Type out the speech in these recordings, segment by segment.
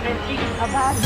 everything about you.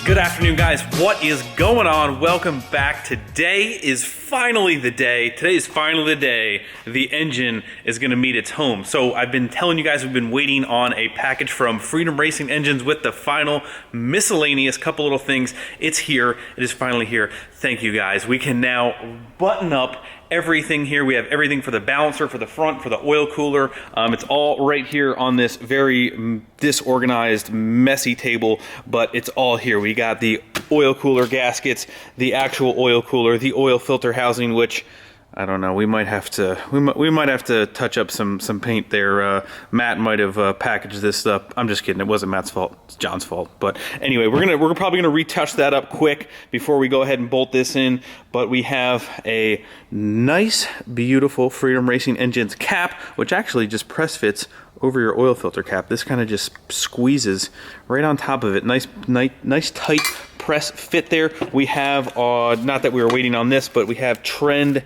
Good afternoon, guys. What is going on? Welcome back. Today is finally the day. Today is finally the day the engine is going to meet its home. So I've been telling you guys we've been waiting on a package from Freedom Racing Engines with the final miscellaneous couple little things. It's here. It is finally here. Thank you, guys. We can now button up everything here. We have everything for the balancer, for the front, for the oil cooler. It's all right here on this very disorganized, messy table, but it's all here. We got the oil cooler gaskets, the actual oil cooler, the oil filter housing, which I don't know. We might have to touch up some paint there. Matt might have packaged this up. I'm just kidding. It wasn't Matt's fault. It's John's fault. But anyway, we're probably gonna retouch that up quick before we go ahead and bolt this in. But we have a nice, beautiful Freedom Racing Engines cap, which actually just press fits over your oil filter cap. This kind of just squeezes right on top of it. Nice tight press fit there. We have not that we were waiting on this, but we have trunnions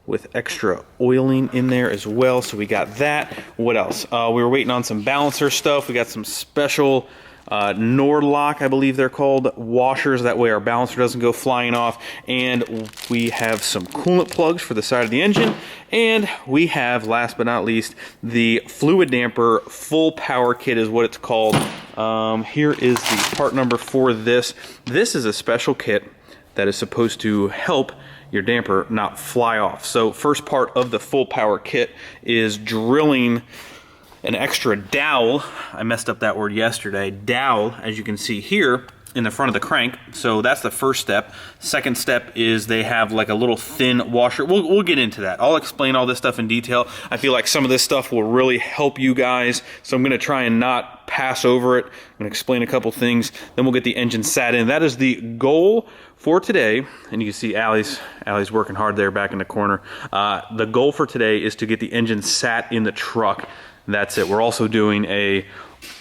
with extra oiling in there as well. So we got that. What else? We were waiting on some balancer stuff. We got some special Nordlock, I believe they're called, washers. That way our balancer doesn't go flying off. And we have some coolant plugs for the side of the engine. And we have, last but not least, the fluid damper full power kit is what it's called. Here is the part number for this. This is a special kit that is supposed to help your damper not fly off. So first part of the full power kit is drilling an extra dowel. I messed up that word yesterday. Dowel, as you can see here, in the front of the crank. So that's the first step. Second step is they have like a little thin washer. We'll get into that. I'll explain all this stuff in detail. I feel like some of this stuff will really help you guys, so I'm gonna try and not pass over it. I'm gonna explain a couple things, then we'll get the engine sat in. That is the goal for today, and you can see Allie's working hard there back in the corner. The goal for today is to get the engine sat in the truck. That's it. We're also doing a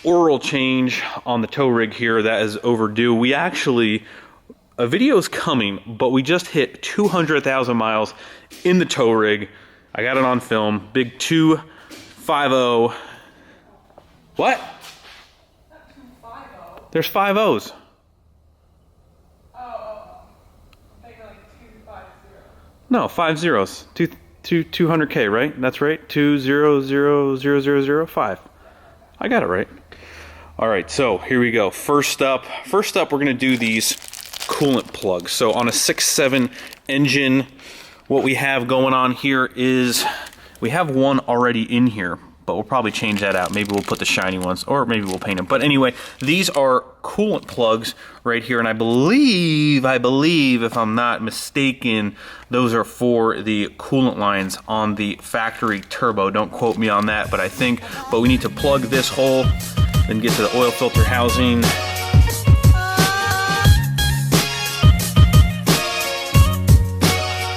oil change on the tow rig here that is overdue. We actually, a video is coming, but we just hit 200,000 miles in the tow rig. I got it on film. Big 250. What? Not 250. There's 5 O's. Oh. Like 250. No, 5 zeros. 200K, right? That's right. 200005. I got it right. All right, so here we go. First up, we're gonna do these coolant plugs. So on a 6.7 engine, what we have going on here is we have one already in here, but we'll probably change that out. Maybe we'll put the shiny ones, or maybe we'll paint them. But anyway, these are coolant plugs right here, and I believe, if I'm not mistaken, those are for the coolant lines on the factory turbo. Don't quote me on that, but we need to plug this hole, then get to the oil filter housing.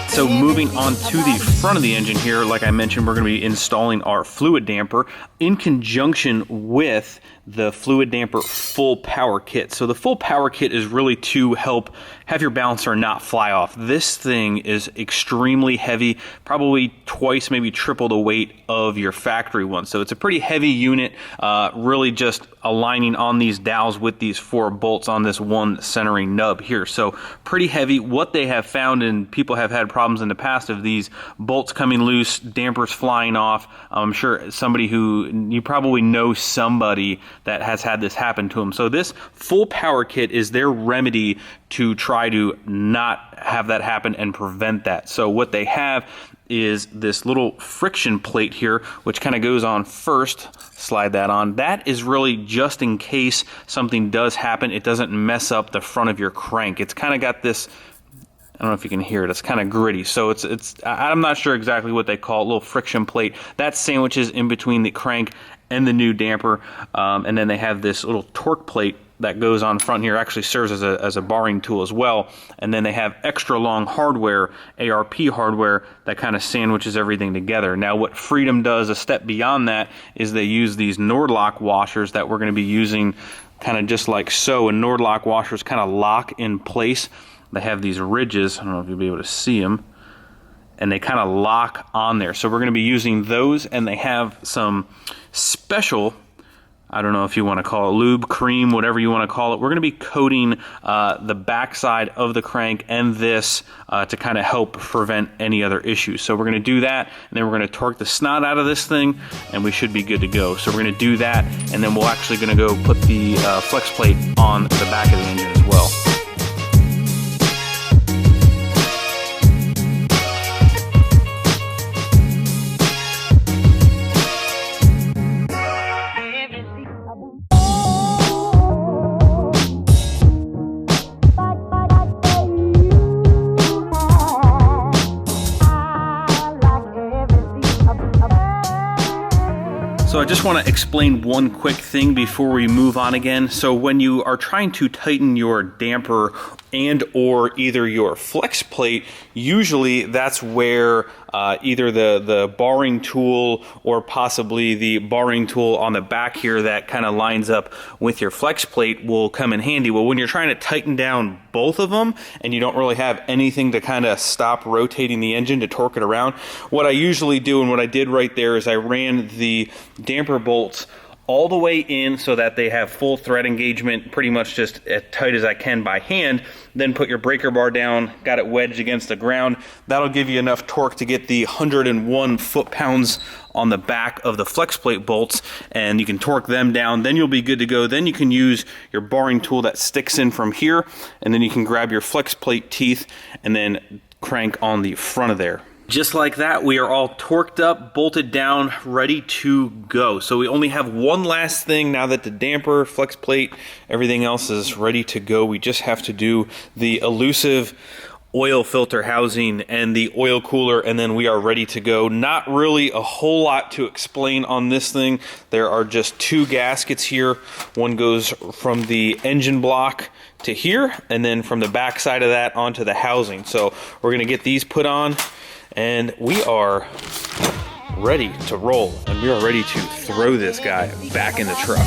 So moving on to the front of the engine here, like I mentioned, we're going to be installing our fluid damper in conjunction with the fluid damper full power kit. So the full power kit is really to help have your balancer not fly off. This thing is extremely heavy, probably twice, maybe triple the weight of your factory one. So it's a pretty heavy unit, really just aligning on these dowels with these 4 bolts on this one centering nub here. So pretty heavy. What they have found, and people have had problems problems in the past of these bolts coming loose, dampers flying off. I'm sure you probably know somebody that has had this happen to them. So this full power kit is their remedy to try to not have that happen and prevent that. So what they have is this little friction plate here, which kind of goes on first. Slide that on. That is really just in case something does happen, it doesn't mess up the front of your crank. It's kind of got this, I don't know if you can hear it, it's kind of gritty. So I'm not sure exactly what they call it, little friction plate. That sandwiches in between the crank and the new damper. And then they have this little torque plate that goes on front here, actually serves as a barring tool as well. And then they have extra long hardware, ARP hardware, that kind of sandwiches everything together. Now what Freedom does a step beyond that is they use these Nordlock washers that we're going to be using kind of just like so. And Nordlock washers kind of lock in place. They have these ridges, I don't know if you'll be able to see them, and they kind of lock on there. So we're going to be using those, and they have some special, I don't know if you want to call it lube, cream, whatever you want to call it. We're going to be coating the backside of the crank and this to kind of help prevent any other issues. So we're going to do that, and then we're going to torque the snot out of this thing, and we should be good to go. So we're going to do that, and then we're actually going to go put the flex plate on the back of the engine as well. So I just want to explain one quick thing before we move on again. So when you are trying to tighten your damper and or either your flex plate, usually that's where either the barring tool or possibly the barring tool on the back here that kind of lines up with your flex plate will come in handy. Well, when you're trying to tighten down both of them and you don't really have anything to kind of stop rotating the engine to torque it around, what I usually do and what I did right there is I ran the damper bolts all the way in so that they have full thread engagement, pretty much just as tight as I can by hand. Then put your breaker bar down, got it wedged against the ground. That'll give you enough torque to get the 101 foot-pounds on the back of the flex plate bolts, and you can torque them down. Then you'll be good to go. Then you can use your barring tool that sticks in from here, and then you can grab your flex plate teeth and then crank on the front of there. Just like that, we are all torqued up, bolted down, ready to go. So we only have one last thing now that the damper, flex plate, everything else is ready to go. We just have to do the elusive oil filter housing and the oil cooler, and then we are ready to go. Not really a whole lot to explain on this thing. There are just two gaskets here. One goes from the engine block to here, and then from the back side of that onto the housing. So we're gonna get these put on, and we are ready to roll, and we are ready to throw this guy back in the truck.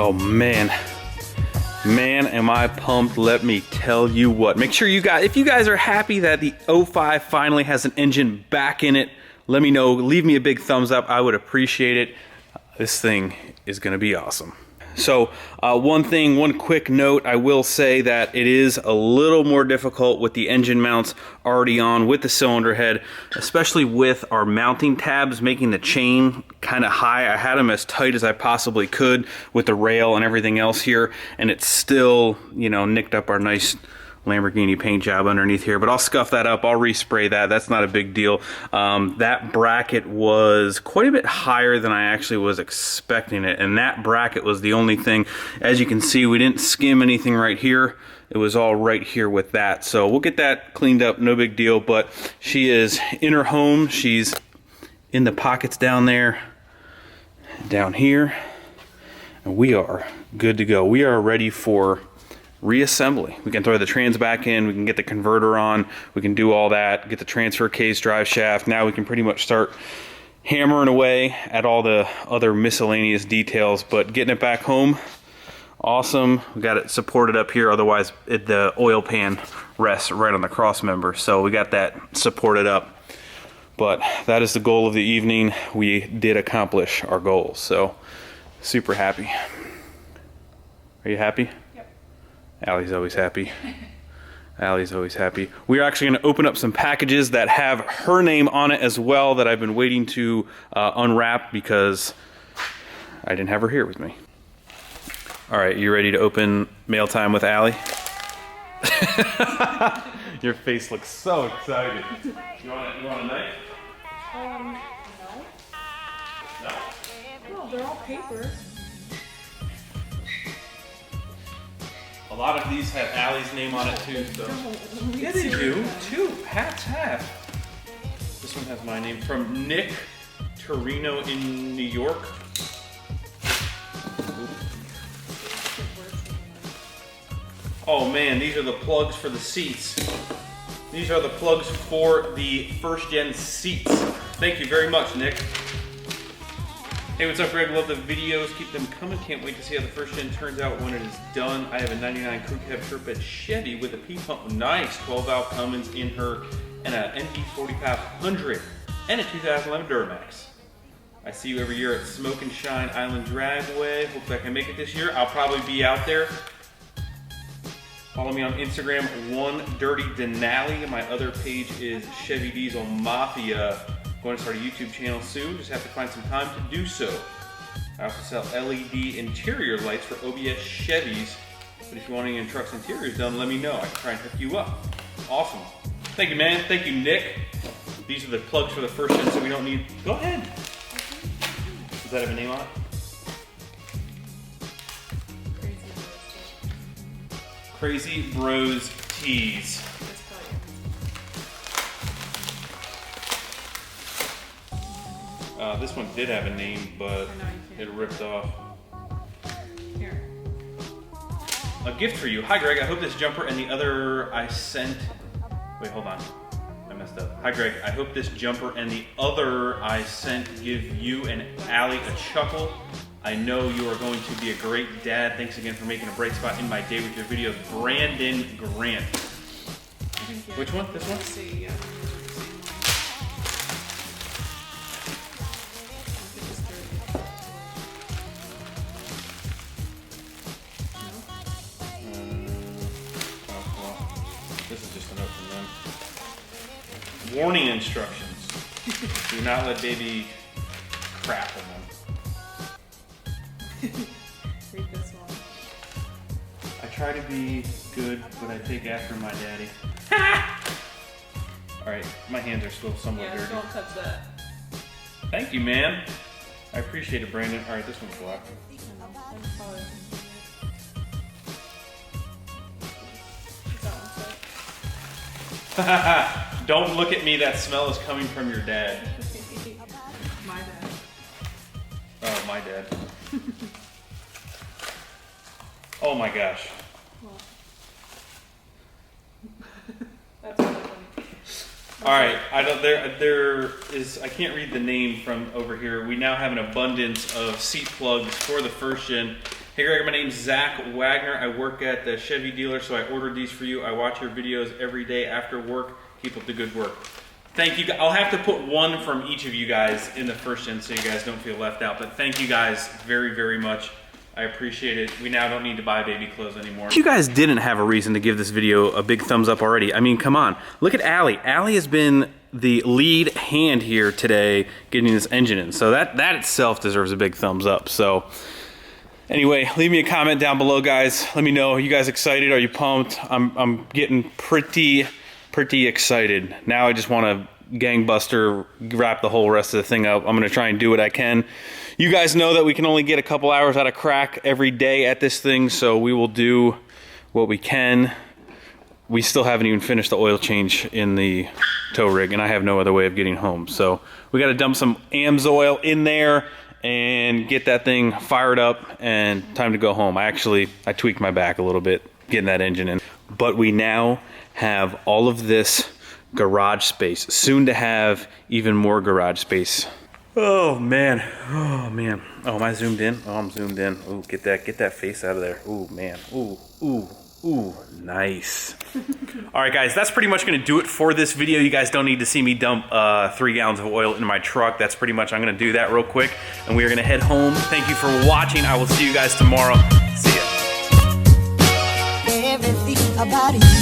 Oh man, am I pumped, let me tell you what. Make sure you guys, if you guys are happy that the 05 finally has an engine back in it, let me know, leave me a big thumbs up, I would appreciate it. This thing is gonna be awesome. So one quick note, I will say that it is a little more difficult with the engine mounts already on with the cylinder head, especially with our mounting tabs, making the chain kind of high. I had them as tight as I possibly could with the rail and everything else here, and it's still, you know, nicked up our nice Lamborghini paint job underneath here, but I'll scuff that up. I'll respray that. That's not a big deal. That bracket was quite a bit higher than I actually was expecting it, and that bracket was the only thing. As you can see, we didn't skim anything right here. It was all right here with that. So we'll get that cleaned up, no big deal, but she is in her home. She's in the pockets down there, down here, and we are good to go. We are ready for reassembly. We can throw the trans back in, we can get the converter on, we can do all that, get the transfer case, drive shaft. Now we can pretty much start hammering away at all the other miscellaneous details, but getting it back home, awesome. We got it supported up here, otherwise the oil pan rests right on the cross member, so we got that supported up. But that is the goal of the evening. We did accomplish our goals, so super happy. Are you happy? Yep. Allie's always happy. Allie's always happy. We're actually going to open up some packages that have her name on it as well that I've been waiting to unwrap because I didn't have her here with me. All right, you ready to open mail time with Allie? Your face looks so excited. You want a knife? No. No. No, they're all paper. A lot of these have Allie's name on it too, so. Yeah, they do. Two. Half. This one has my name from Nick Torino in New York. Oh man, these are the plugs for the seats. These are the plugs for the first gen seats. Thank you very much, Nick. Hey, what's up, Greg? Love the videos. Keep them coming. Can't wait to see how the first gen turns out when it is done. I have a 99 crew cab short bed Chevy with a P-pump. Nice. 12-valve Cummins in her and a ND 4500 and a 2011 Duramax. I see you every year at Smoke and Shine Island Dragway. Hope I can make it this year. I'll probably be out there. Follow me on Instagram, One Dirty Denali. My other page is Chevy Diesel Mafia. Going to start a YouTube channel soon. Just have to find some time to do so. I also sell LED interior lights for OBS Chevys. But if you want any trucks interiors done, let me know. I can try and hook you up. Awesome. Thank you, man. Thank you, Nick. These are the plugs for the first gen, so we don't need. Go ahead. Does that have a name on it? Crazy Bros Tees. This one did have a name, but it ripped off. Here. A gift for you. Hi, Greg. I hope this jumper and the other I sent. Wait, hold on. I messed up. Hi, Greg. I hope this jumper and the other I sent give you and Allie a chuckle. I know you are going to be a great dad. Thanks again for making a bright spot in my day with your videos. Brandon Grant. Which one? This one? See, yeah. This is just a note from them. Warning instructions. Do not let baby crap in them. Read this one. I try to be good, but I take after my daddy. Alright, my hands are still somewhat dirty. Don't touch that. Thank you, man. I appreciate it, Brandon. Alright, this one's black. Don't look at me, that smell is coming from your dad. My dad. Oh, my dad. Oh my gosh. That's really funny. Alright, there is, I can't read the name from over here. We now have an abundance of seat plugs for the first gen. Hey Greg, my name's Zach Wagner. I work at the Chevy dealer, so I ordered these for you. I watch your videos every day after work. Keep up the good work. Thank you. I'll have to put one from each of you guys in the first gen so you guys don't feel left out. But thank you guys very, very much. I appreciate it. We now don't need to buy baby clothes anymore. If you guys didn't have a reason to give this video a big thumbs up already, I mean, come on. Look at Allie. Allie has been the lead hand here today getting this engine in. So that itself deserves a big thumbs up. So Anyway, leave me a comment down below, guys. Let me know. Are you guys excited? Are you pumped? I'm getting pretty excited. Now I just want to gangbuster wrap the whole rest of the thing up. I'm gonna try and do what I can. You guys know that we can only get a couple hours out of crack every day at this thing, so we will do what we can. We still haven't even finished the oil change in the tow rig, and I have no other way of getting home. So we got to dump some AMSOIL in there and get that thing fired up, and time to go home. I tweaked my back a little bit getting that engine in. But we now have all of this garage space, soon to have even more garage space. Oh man, oh man. Oh, am I zoomed in? Oh, I'm zoomed in. Ooh, get that face out of there. Ooh, man. Ooh, nice. All right, guys, that's pretty much gonna do it for this video. You guys don't need to see me dump 3 gallons of oil in my truck. That's pretty much, I'm gonna do that real quick, and we are gonna head home. Thank you for watching. I will see you guys tomorrow. See ya. Everything about you